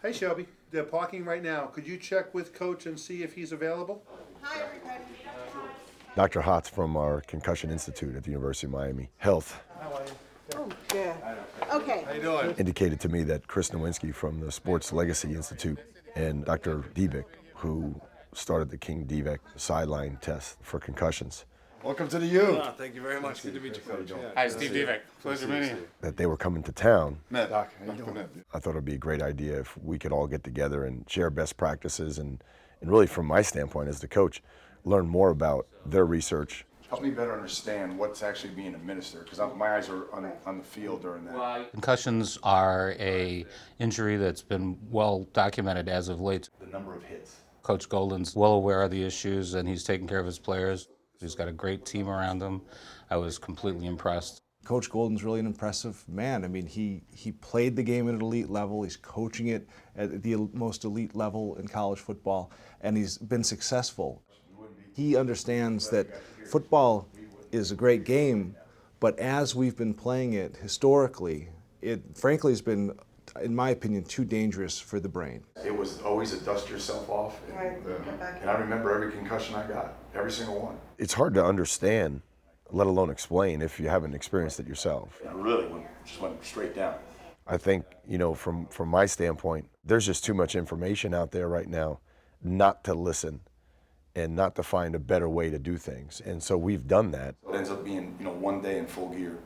Hey Shelby, they're parking right now. Could you check with Coach and see if he's available? Hi, everybody. Dr. Hotz from our Concussion Institute at the University of Miami Health Oh, good. Okay. How you doing? indicated to me that Chris Nowinski from the Sports Legacy Institute and Dr. Divic, who started the King Divic sideline test for concussions, Welcome to the U. Thank you very much. Good to meet you, Coach. Hi, Steve Divic. Pleasure meeting you. that they were coming to town. Matt, Doc, how you doing? I thought it'd be a great idea if we could all get together and share best practices and really from my standpoint as the coach, learn more about their research. Help me better understand what's actually being administered, because my eyes are on the field during that. Concussions are a injury that's been well documented as of late. The number of hits. Coach Golden's well aware of the issues and he's taking care of his players. He's got a great team around him. I was completely impressed. Coach Golden's really an impressive man. I mean, he played the game at an elite level. He's coaching it at the most elite level in college football, and he's been successful. He understands that football is a great game, but as we've been playing it historically, it frankly has been, in my opinion, too dangerous for the brain. It was always a dust yourself off. And I remember every concussion I got, every single one. It's hard to understand, let alone explain, if you haven't experienced it yourself. It really just went straight down. I think, from my standpoint, there's just too much information out there right now not to listen and not to find a better way to do things. And so we've done that. It ends up being, 1 day in full gear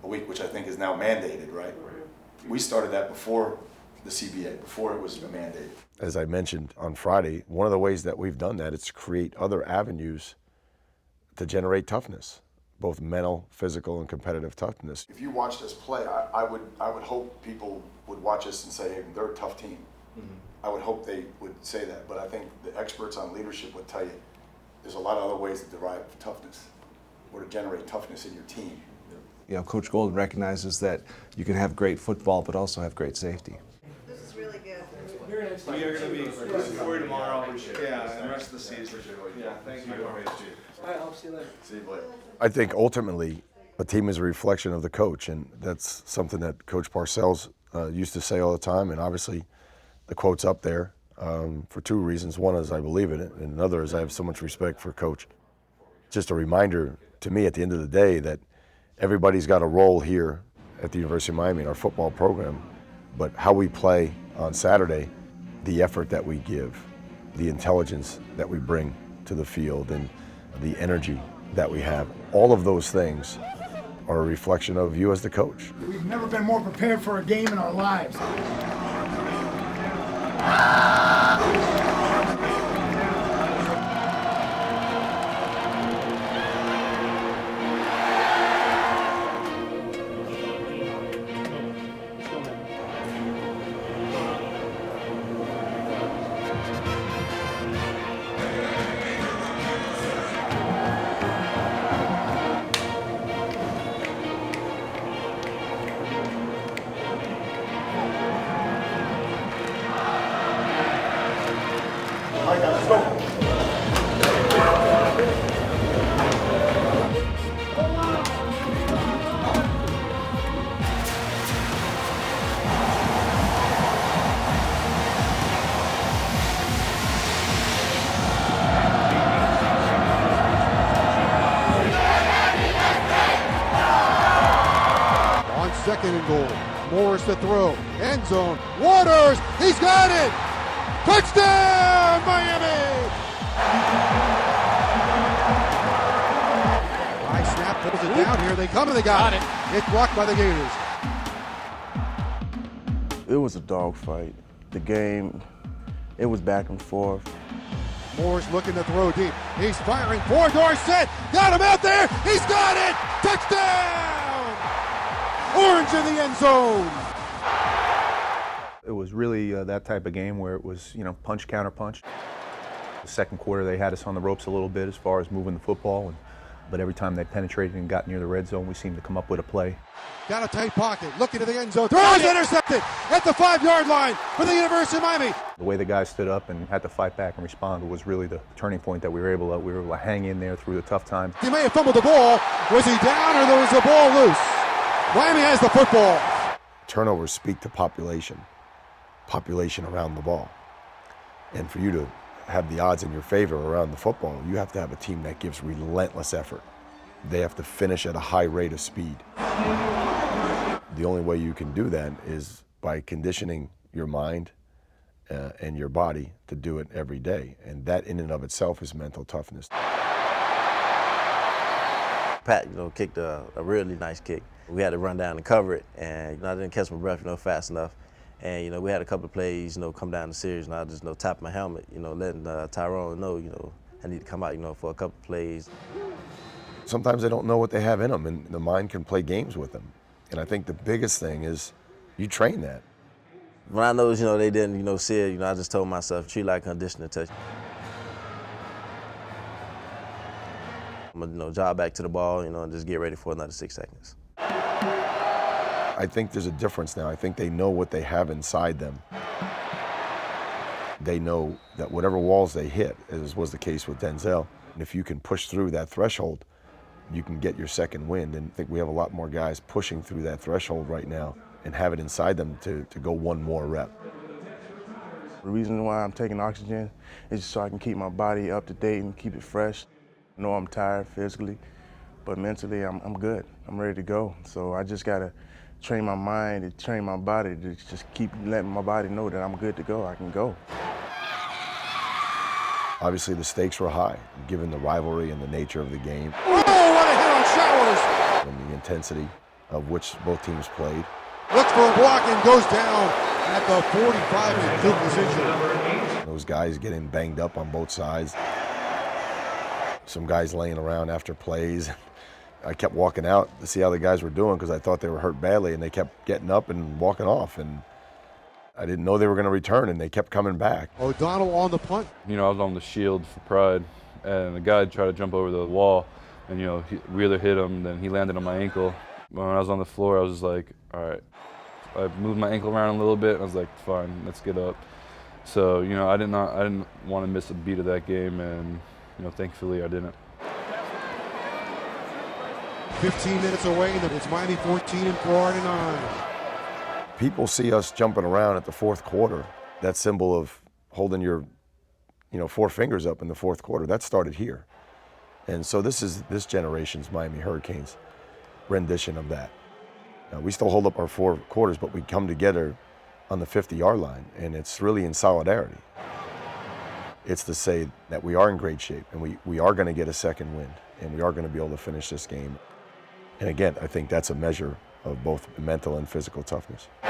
a week, which I think is now mandated, right? We started that before the CBA, before it was mandated. As I mentioned on Friday, one of the ways that we've done that is to create other avenues to generate toughness, both mental, physical, and competitive toughness. If you watched us play, I would hope people would watch us and say, hey, they're a tough team. I would hope they would say that, but I think the experts on leadership would tell you there's a lot of other ways to derive toughness or to generate toughness in your team. Coach Golden recognizes that you can have great football, but also have great safety. This is really good. We are going to be rooting for you tomorrow. Yeah, and the rest of the season. Yeah, thank you. All right, I'll see you later. See you later. I think ultimately a team is a reflection of the coach, and that's something that Coach Parcells used to say all the time, and obviously the quote's up there for two reasons. One is I believe in it, and another is I have so much respect for Coach. Just a reminder to me at the end of the day that everybody's got a role here at the University of Miami in our football program, but how we play on Saturday, the effort that we give, the intelligence that we bring to the field, and the energy that we have, all of those things are a reflection of you as the coach. We've never been more prepared for a game in our lives. Second and goal. Morris to throw. End zone. Waters. He's got it. Touchdown, Miami. High snap pulls it down here. They come and they got it. It's blocked by the Gators. It was a dogfight. The game, it was back and forth. Morris looking to throw deep. He's firing for Dorsett. Got him out there. He's got it. Touchdown. Orange in the end zone. It was really that type of game where it was, punch, counter punch. The second quarter, they had us on the ropes a little bit as far as moving the football, but every time they penetrated and got near the red zone, we seemed to come up with a play. Got a tight pocket, looking to the end zone. Throws intercepted at the 5-yard line for the University of Miami. The way the guys stood up and had to fight back and respond was really the turning point that we were able to hang in there through the tough times. He may have fumbled the ball. Was he down or was the ball loose? Miami has the football. Turnovers speak to population. population around the ball. And for you to have the odds in your favor around the football, you have to have a team that gives relentless effort. They have to finish at a high rate of speed. The only way you can do that is by conditioning your mind and your body to do it every day. And that in and of itself is mental toughness. Pat, kicked a really nice kick. We had to run down and cover it, and I didn't catch my breath, fast enough. And we had a couple of plays, come down the series, and I just tap my helmet, letting Tyrone know, I need to come out, for a couple of plays. Sometimes they don't know what they have in them, and the mind can play games with them. And I think the biggest thing is you train that. When I noticed, they didn't, see it, I just told myself, treat like a conditioning touch. I'm gonna, jog back to the ball, and just get ready for another 6 seconds. I think there's a difference now. I think they know what they have inside them. They know that whatever walls they hit, as was the case with Denzel, and if you can push through that threshold, you can get your second wind. And I think we have a lot more guys pushing through that threshold right now and have it inside them to go one more rep. The reason why I'm taking oxygen is just so I can keep my body up to date and keep it fresh. I know I'm tired physically, but mentally I'm good. I'm ready to go. So I just gotta train my mind and train my body to just keep letting my body know that I'm good to go. I can go. Obviously the stakes were high, given the rivalry and the nature of the game. Oh, what a hit on Showers! And the intensity of which both teams played. Looks for a block and goes down at the 45, and Duke was injured. Those guys getting banged up on both sides. Some guys laying around after plays. I kept walking out to see how the guys were doing because I thought they were hurt badly, and they kept getting up and walking off. And I didn't know they were going to return, and they kept coming back. O'Donnell on the punt. I was on the shield for pride, and the guy tried to jump over the wall, and Wheeler hit him, then he landed on my ankle. When I was on the floor, I was just like, all right. I moved my ankle around a little bit, and I was like, fine, let's get up. So, I didn't want to miss a beat of that game, and thankfully I didn't. 15 minutes away, and it's Miami 14 and Florida 9. People see us jumping around at the fourth quarter. That symbol of holding your, 4 fingers up in the fourth quarter, that started here. And so this is this generation's Miami Hurricanes rendition of that. We still hold up our 4 quarters, but we come together on the 50-yard line, and it's really in solidarity. It's to say that we are in great shape, and we are going to get a second win, and we are going to be able to finish this game. And again, I think that's a measure of both mental and physical toughness. The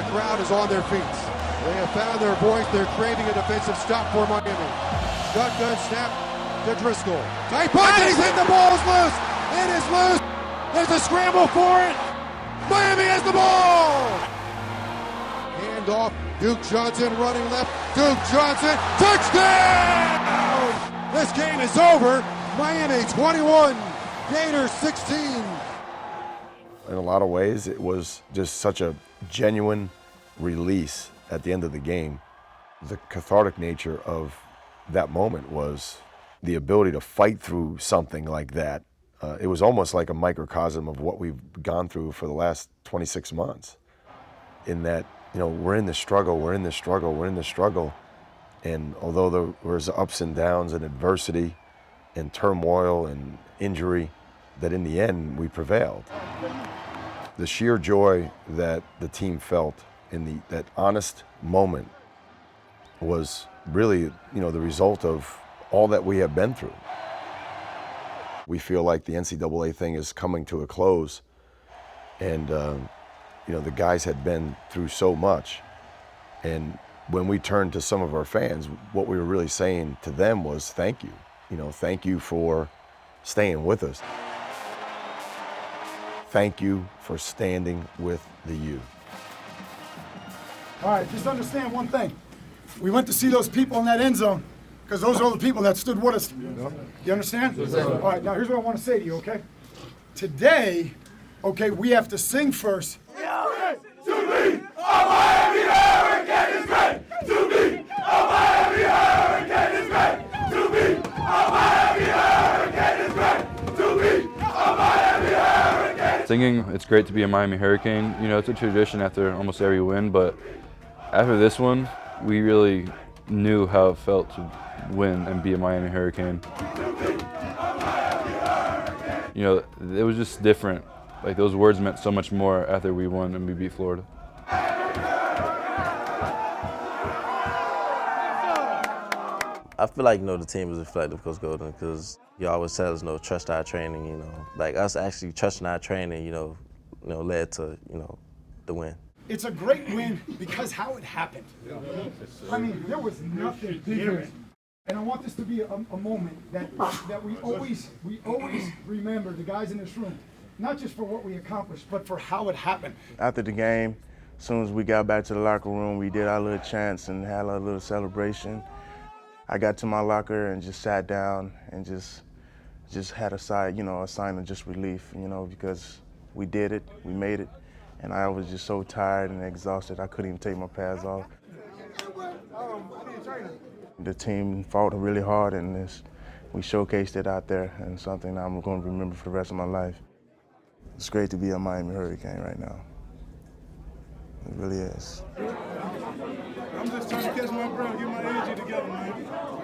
crowd is on their feet. They have found their voice. They're craving a defensive stop for Miami. Shotgun snap to Driscoll. Tight punch, and he's hit. The ball's loose. It is loose. There's a scramble for it. Miami has the ball. Hand off. Duke Johnson running left. Duke Johnson. Touchdown! This game is over. Miami 21. Gators 16. In a lot of ways, it was just such a genuine release at the end of the game. The cathartic nature of that moment was the ability to fight through something like that. It was almost like a microcosm of what we've gone through for the last 26 months. In that, we're in the struggle, and although there was ups and downs and adversity and turmoil and injury, that in the end we prevailed. The sheer joy that the team felt in that honest moment was really, the result of all that we have been through. We feel like the NCAA thing is coming to a close, and the guys had been through so much. And when we turned to some of our fans, what we were really saying to them was thank you. Thank you for staying with us. Thank you for standing with the U. All right, just understand one thing. We went to see those people in that end zone because those are the people that stood with us. You understand? All right, now here's what I want to say to you, okay? Today, okay, we have to sing first. To me, a Miami Hurricane is great. To me, a Miami Hurricane is great. To me, a Miami Thinking it's great to be a Miami Hurricane. You know, it's a tradition after almost every win, but after this one, we really knew how it felt to win and be a Miami Hurricane. You know, it was just different. Like, those words meant so much more after we won and we beat Florida. I feel like, the team is reflective of Coach Golden because he always tells us, trust our training, Like, us actually trusting our training, led to, the win. It's a great win because how it happened. I mean, there was nothing bigger. And I want this to be a moment that we always remember, the guys in this room, not just for what we accomplished, but for how it happened. After the game, as soon as we got back to the locker room, we did our little chants and had our little celebration. I got to my locker and just sat down and just had a sign of just relief, because we did it, we made it, and I was just so tired and exhausted I couldn't even take my pads off. The team fought really hard in this. We showcased it out there, and something I'm going to remember for the rest of my life. It's great to be a Miami Hurricane right now. It really is. I'm just trying to catch my breath, get my energy together, man.